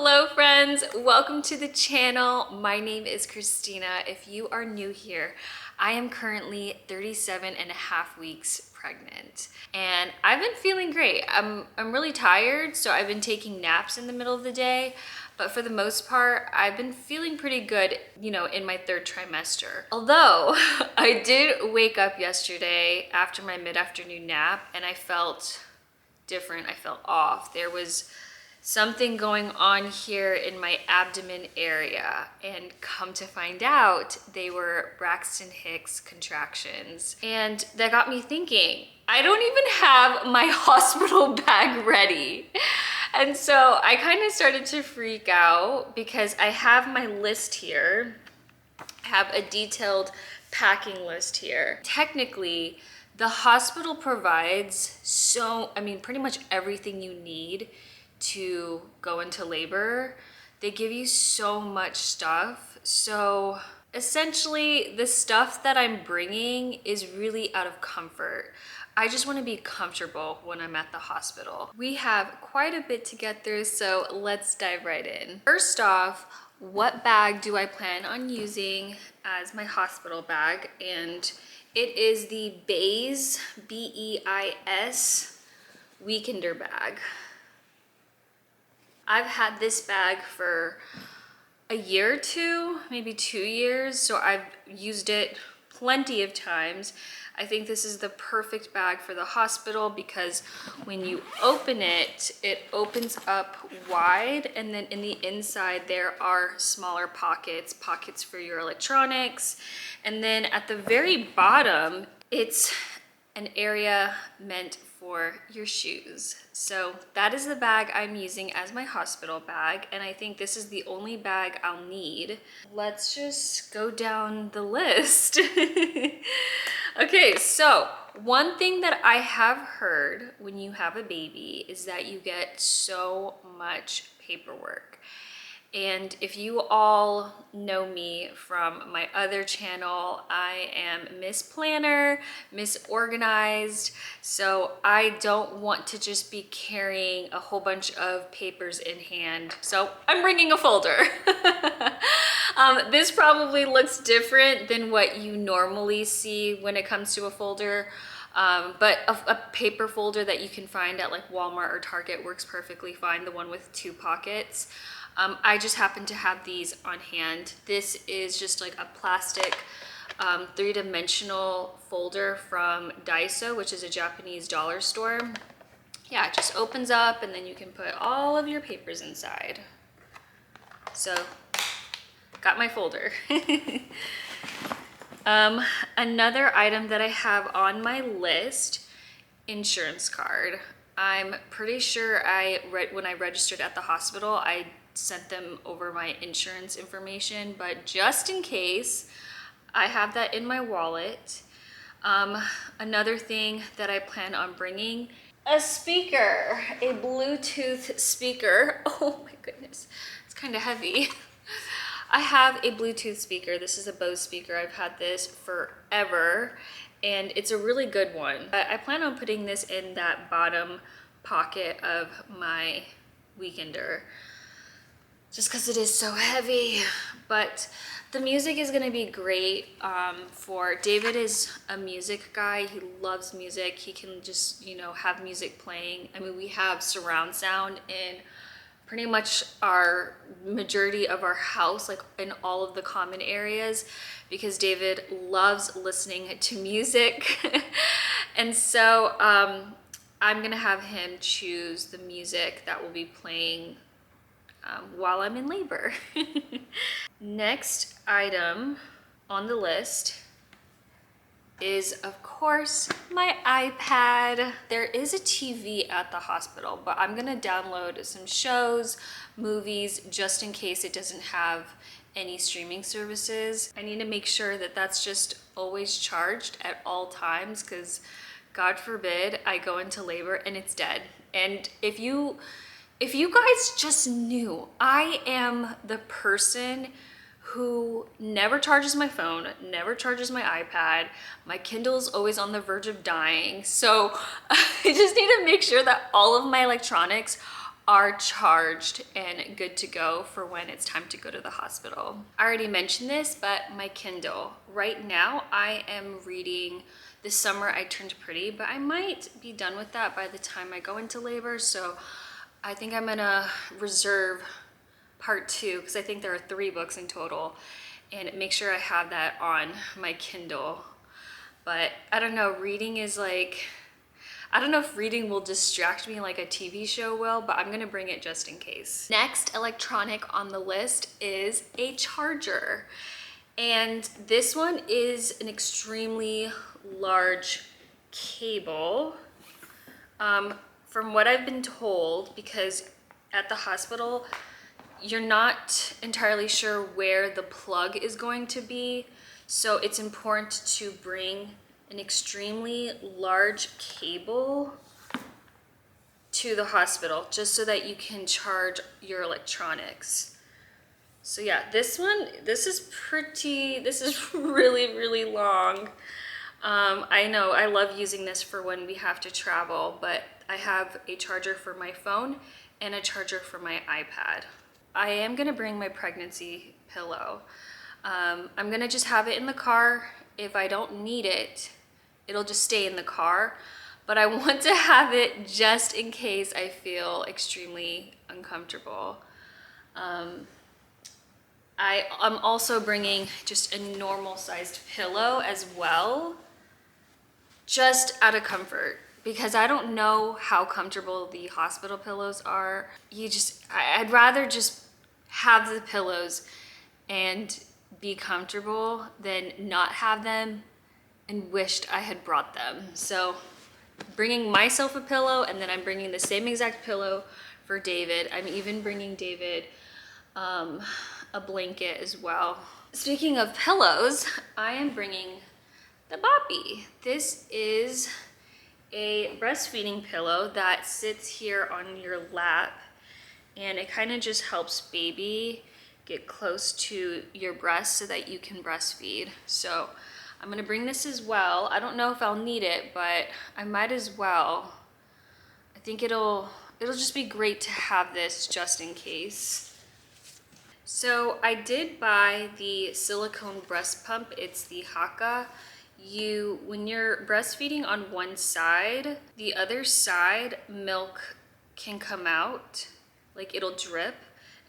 Hello friends, welcome to the channel. My name is Christina. If you are new here, I am currently 37 and a half weeks pregnant and I've been feeling great. I'm really tired, so I've been taking naps in the middle of the day, but for the most part, I've been feeling pretty good, in my third trimester. Although I did wake up yesterday after my mid-afternoon nap and I felt different. I felt off. There was something going on here in my abdomen area, and come to find out they were Braxton Hicks contractions. And that got me thinking, I don't even have my hospital bag ready. And so I kind of started to freak out because I have my list here. I have a detailed packing list here. Technically, the hospital provides pretty much everything you need to go into labor. They give you so much stuff. So essentially, the stuff that I'm bringing is really out of comfort. I just want to be comfortable when I'm at the hospital. We have quite a bit to get through, so let's dive right in. First off, what bag do I plan on using as my hospital bag? And it is the Beis, B-E-I-S, Weekender bag. I've had this bag for a year or two, maybe 2 years, so I've used it plenty of times. I think this is the perfect bag for the hospital because when you open it, it opens up wide, and then in the inside there are smaller pockets for your electronics. And then at the very bottom, it's an area meant for your shoes. So that is the bag I'm using as my hospital bag, and I think this is the only bag I'll need. Let's just go down the list. Okay, so one thing that I have heard when you have a baby is that you get so much paperwork. And if you all know me from my other channel, I am Miss Planner, Miss Organized, so I don't want to just be carrying a whole bunch of papers in hand. So I'm bringing a folder. This probably looks different than what you normally see when it comes to a folder. But a paper folder that you can find at like Walmart or Target works perfectly fine, the one with 2 pockets. I just happen to have these on hand. This is just like a plastic 3-dimensional folder from Daiso, which is a Japanese dollar store. Yeah, it just opens up and then you can put all of your papers inside. So, got my folder. Another item that I have on my list, insurance card. I'm pretty sure when I registered at the hospital, I sent them over my insurance information, but just in case, I have that in my wallet. Another thing that I plan on bringing, a speaker, a Bluetooth speaker. Oh my goodness, it's kind of heavy. I have a Bluetooth speaker. This is a Bose speaker. I've had this forever, and it's a really good one. I plan on putting this in that bottom pocket of my Weekender, just because it is so heavy. But the music is going to be great. David is a music guy. He loves music. He can just, have music playing. I mean, we have surround sound in pretty much our majority of our house, like in all of the common areas, because David loves listening to music. And so I'm gonna have him choose the music that will be playing while I'm in labor. Next item on the list is, of course, my iPad. There is a TV at the hospital, but I'm gonna download some shows, movies, just in case it doesn't have any streaming services. I need to make sure that that's just always charged at all times, because God forbid I go into labor and it's dead. And if you guys just knew, I am the person who never charges my phone, never charges my iPad. My Kindle's always on the verge of dying. So I just need to make sure that all of my electronics are charged and good to go for when it's time to go to the hospital. I already mentioned this, but my Kindle. Right now, I am reading This Summer I Turned Pretty, but I might be done with that by the time I go into labor, so I think I'm gonna reserve part 2, because I think there are 3 books in total, and make sure I have that on my Kindle. But I don't know, reading is like, I don't know if reading will distract me like a TV show will, but I'm gonna bring it just in case. Next electronic on the list is a charger. And this one is an extremely large cable. From what I've been told, because at the hospital, you're not entirely sure where the plug is going to be. So it's important to bring an extremely large cable to the hospital just so that you can charge your electronics. So yeah, this is really, really long. I know I love using this for when we have to travel, but I have a charger for my phone and a charger for my iPad. I am gonna bring my pregnancy pillow. I'm gonna just have it in the car. If I don't need it, it'll just stay in the car. But I want to have it just in case I feel extremely uncomfortable. I'm also bringing just a normal sized pillow as well, just out of comfort, because I don't know how comfortable the hospital pillows are. I'd rather just have the pillows and be comfortable than not have them and wished I had brought them. So bringing myself a pillow, and then I'm bringing the same exact pillow for David. I'm even bringing David a blanket as well. Speaking of pillows, I am bringing the Boppy. This is a breastfeeding pillow that sits here on your lap, and it kind of just helps baby get close to your breast so that you can breastfeed. So I'm gonna bring this as well. I don't know if I'll need it, but I might as well. I think it'll just be great to have this just in case. So I did buy the silicone breast pump. It's the Haka. When you're breastfeeding on one side, the other side milk can come out, like it'll drip.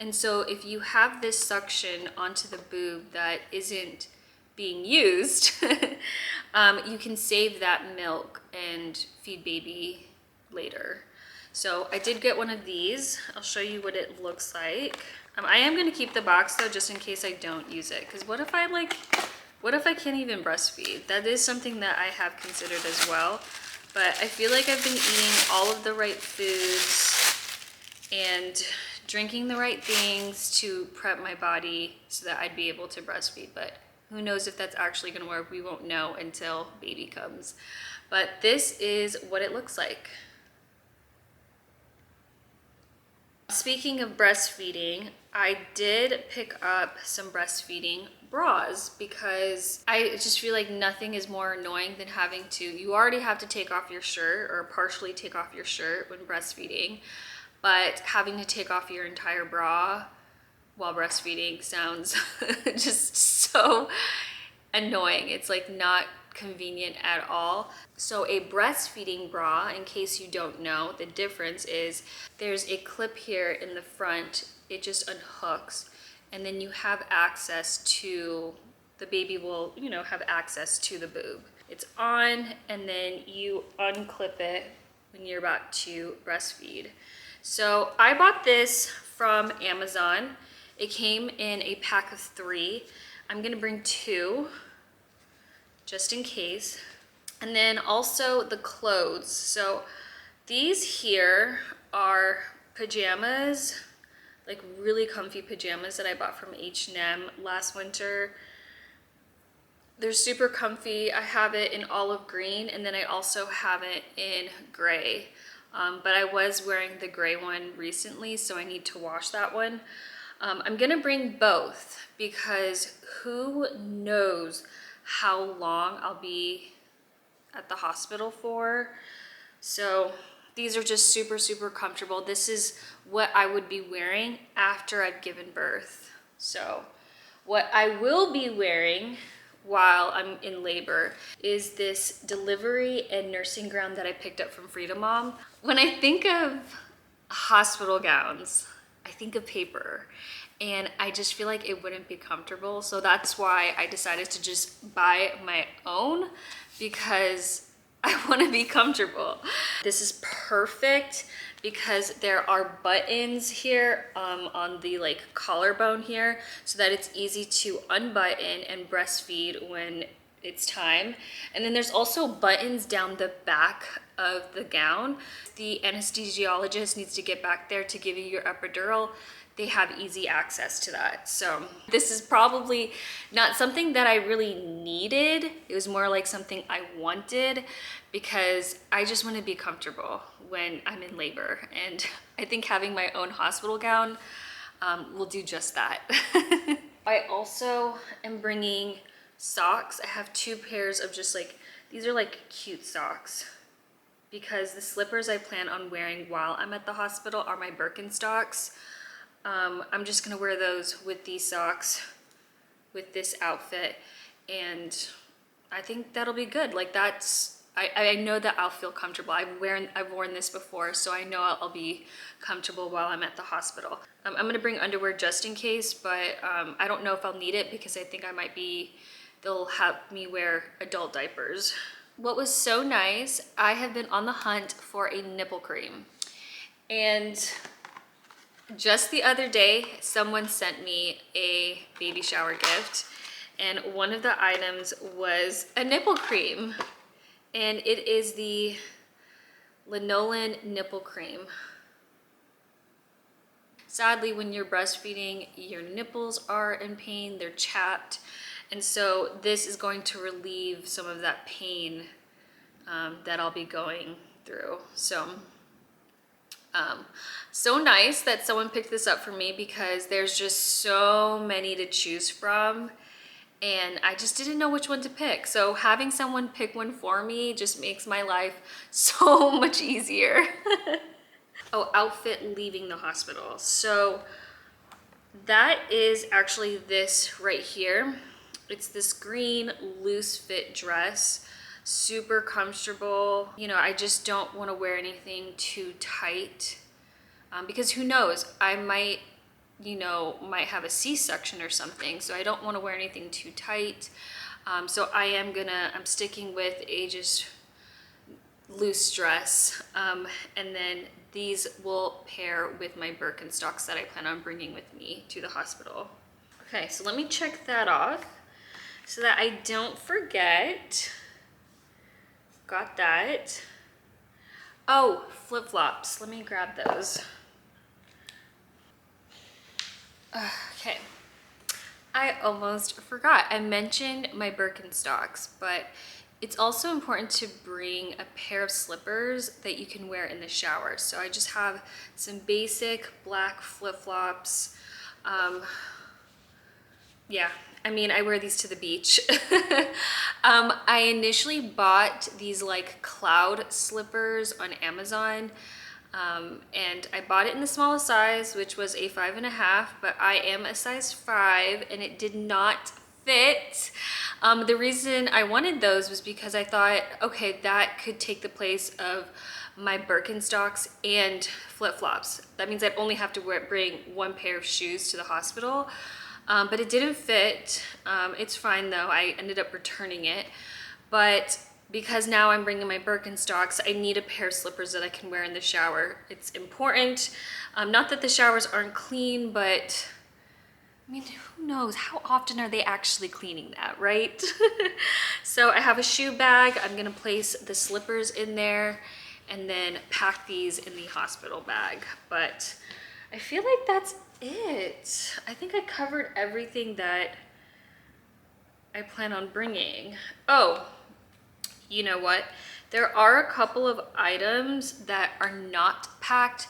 And so if you have this suction onto the boob that isn't being used, you can save that milk and feed baby later. So I did get one of these. I'll show you what it looks like. I am gonna keep the box though, just in case I don't use it. Cause what if I can't even breastfeed? That is something that I have considered as well. But I feel like I've been eating all of the right foods and drinking the right things to prep my body so that I'd be able to breastfeed. But who knows if that's actually gonna work? We won't know until baby comes. But this is what it looks like. Speaking of breastfeeding, I did pick up some breastfeeding bras because I just feel like nothing is more annoying than you already have to take off your shirt or partially take off your shirt when breastfeeding, but having to take off your entire bra while breastfeeding sounds just so annoying. It's like not convenient at all. So a breastfeeding bra, in case you don't know, the difference is there's a clip here in the front. It just unhooks, and then you have access to, the baby will, have access to the boob. It's on, and then you unclip it when you're about to breastfeed. So I bought this from Amazon. It came in a pack of 3. I'm gonna bring 2 just in case. And then also the clothes. So these here are pajamas, like really comfy pajamas that I bought from H&M last winter. They're super comfy. I have it in olive green, and then I also have it in gray. But I was wearing the gray one recently, so I need to wash that one. I'm gonna bring both because who knows how long I'll be at the hospital for. So these are just super, super comfortable. This is what I would be wearing after I've given birth. So what I will be wearing while I'm in labor is this delivery and nursing gown that I picked up from Freedom Mom. When I think of hospital gowns, I think of paper, and I just feel like it wouldn't be comfortable. So that's why I decided to just buy my own, because I want to be comfortable. This is perfect because there are buttons here on the like collarbone here, so that it's easy to unbutton and breastfeed when it's time. And then there's also buttons down the back of the gown. The anesthesiologist needs to get back there to give you your epidural. They have easy access to that. So this is probably not something that I really needed. It was more like something I wanted, because I just want to be comfortable when I'm in labor. And I think having my own hospital gown will do just that. I also am bringing socks. I have 2 pairs of just like, these are like cute socks, because the slippers I plan on wearing while I'm at the hospital are my Birkenstocks. I'm just gonna wear those with these socks, with this outfit, and I think that'll be good. Like I know that I'll feel comfortable. I've worn this before, so I know I'll be comfortable while I'm at the hospital. I'm gonna bring underwear just in case, but I don't know if I'll need it, because I think they'll have me wear adult diapers. What was so nice, I have been on the hunt for a nipple cream, and just the other day, someone sent me a baby shower gift, and one of the items was a nipple cream, and it is the Lanolin nipple cream. Sadly, when you're breastfeeding, your nipples are in pain, they're chapped, and so this is going to relieve some of that pain that I'll be going through. So nice that someone picked this up for me, because there's just so many to choose from, and I just didn't know which one to pick. So having someone pick one for me just makes my life so much easier. Oh, outfit leaving the hospital. So that is actually this right here. It's this green loose fit dress, super comfortable. You know, I just don't want to wear anything too tight, because who knows, I might have a C-section or something, so I don't want to wear anything too tight. So I'm sticking with a just loose dress, and then these will pair with my Birkenstocks that I plan on bringing with me to the hospital. Okay, so let me check that off so that I don't forget. Got that. Oh, flip-flops. Let me grab those. Okay. I almost forgot. I mentioned my Birkenstocks, but it's also important to bring a pair of slippers that you can wear in the shower. So I just have some basic black flip-flops. Yeah, I mean, I wear these to the beach. I initially bought these like cloud slippers on Amazon, and I bought it in the smallest size, which was a 5.5, but I am a size 5 and it did not fit. The reason I wanted those was because I thought, okay, that could take the place of my Birkenstocks and flip-flops. That means I'd only have to bring 1 pair of shoes to the hospital. But it didn't fit. It's fine though, I ended up returning it. But because now I'm bringing my Birkenstocks, I need a pair of slippers that I can wear in the shower. It's important. Not that the showers aren't clean, but I mean, who knows? How often are they actually cleaning that, right? So I have a shoe bag. I'm gonna place the slippers in there and then pack these in the hospital bag. But I feel like that's it. I think I covered everything that I plan on bringing. Oh, you know what? There are a couple of items that are not packed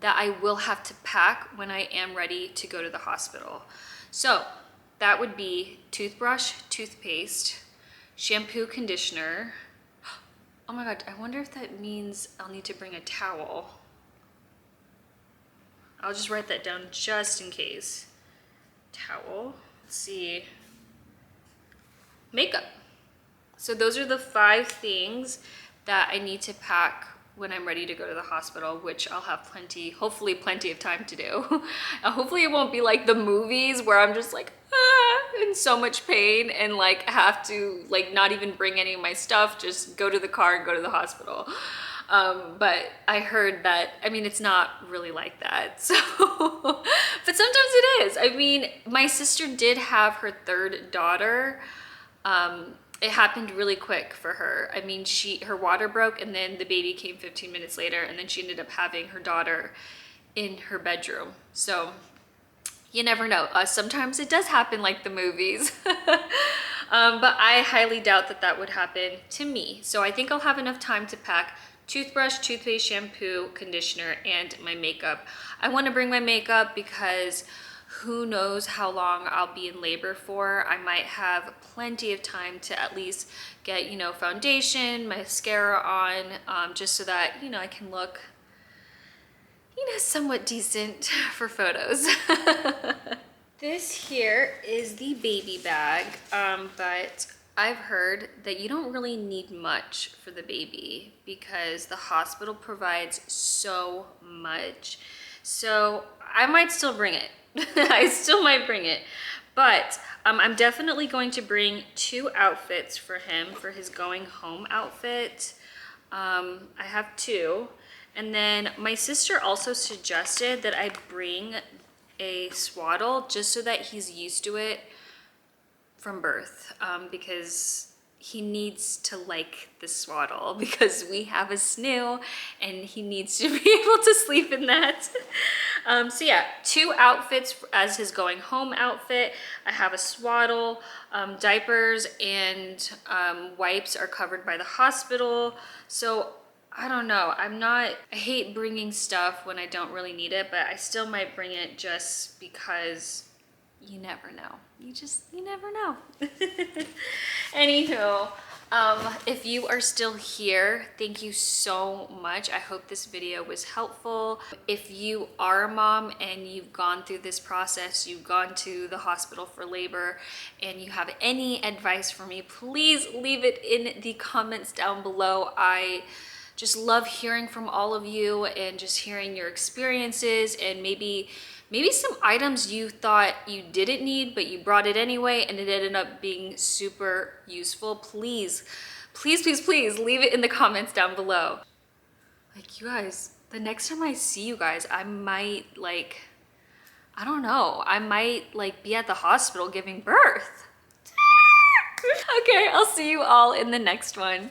that I will have to pack when I am ready to go to the hospital. So that would be toothbrush, toothpaste, shampoo, conditioner. Oh my God, I wonder if that means I'll need to bring a towel. I'll just write that down just in case. Towel. Let's see. Makeup. So those are the 5 things that I need to pack when I'm ready to go to the hospital, which I'll have hopefully plenty of time to do. Hopefully it won't be like the movies where I'm just like, in so much pain and like have to like not even bring any of my stuff, just go to the car and go to the hospital. But I heard that, I mean, it's not really like that. So, but sometimes it is. I mean, my sister did have her 3rd daughter. It happened really quick for her. I mean, her water broke and then the baby came 15 minutes later, and then she ended up having her daughter in her bedroom. So you never know. Sometimes it does happen like the movies. But I highly doubt that that would happen to me. So I think I'll have enough time to pack toothbrush, toothpaste, shampoo, conditioner, and my makeup. I want to bring my makeup because who knows how long I'll be in labor for. I might have plenty of time to at least get, you know, foundation, mascara on, just so that, you know, I can look, you know, somewhat decent for photos. This here is the baby bag, but I've heard that you don't really need much for the baby because the hospital provides so much. So I might still bring it. I still might bring it, but I'm definitely going to bring 2 outfits for him for his going home outfit. I have 2. And then my sister also suggested that I bring a swaddle just so that he's used to it from birth, because he needs to like the swaddle because we have a snoo and he needs to be able to sleep in that. So yeah, 2 outfits as his going home outfit. I have a swaddle, diapers and wipes are covered by the hospital. So I don't know, I hate bringing stuff when I don't really need it, but I still might bring it just because you never know. You never know. Anywho, if you are still here, thank you so much. I hope this video was helpful. If you are a mom and you've gone through this process, you've gone to the hospital for labor, and you have any advice for me, please leave it in the comments down below. I just love hearing from all of you and just hearing your experiences, and maybe some items you thought you didn't need but you brought it anyway and it ended up being super useful. Please leave it in the comments down below. Like, you guys, the next time I see you guys, I might like, I don't know, I might like be at the hospital giving birth. Okay, I'll see you all in the next one.